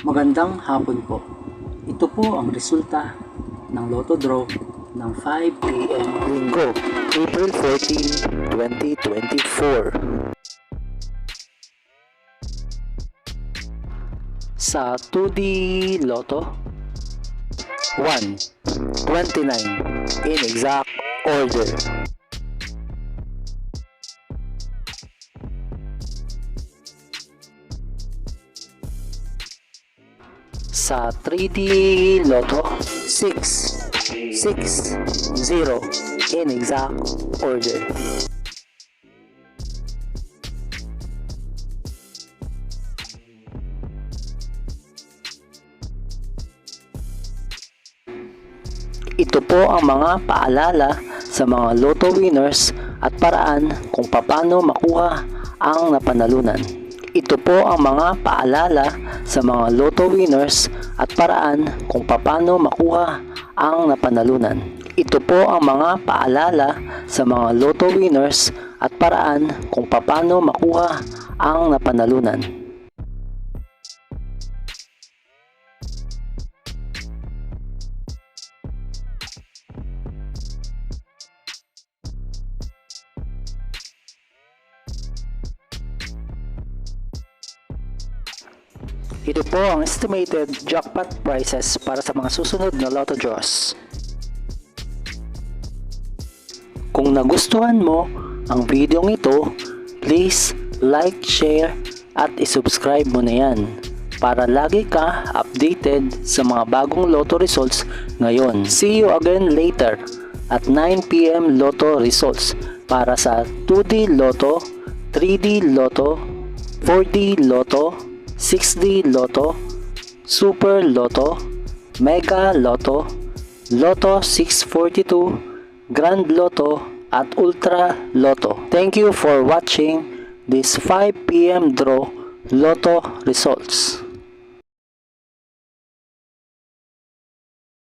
Magandang hapon po. Ito po ang resulta ng Lotto Draw ng 5 AM Linggo, April 14, 2024. Sa 2D Lotto, 1, 29 in exact order. Sa 3D Lotto, 6, 6, 0 in exact order. Ito po ang mga paalala sa mga Lotto winners at paraan kung paano makuha ang napanalunan. Ito po ang mga paalala sa mga Lotto winners at paraan kung paano makuha ang napanalunan. Ito po ang mga paalala sa mga Lotto winners at paraan kung paano makuha ang napanalunan. Ito po ang estimated jackpot prices para sa mga susunod na Lotto draws. Kung nagustuhan mo ang video ito, please like, share at isubscribe mo na yan para lagi ka updated sa mga bagong Lotto results ngayon. See you again later at 9 PM Lotto results para sa 2D Lotto, 3D Lotto, 4D Lotto, 6D Lotto, Super Lotto, Mega Lotto, Lotto 642, Grand Lotto at Ultra Lotto. Thank you for watching this 5 PM draw Lotto results.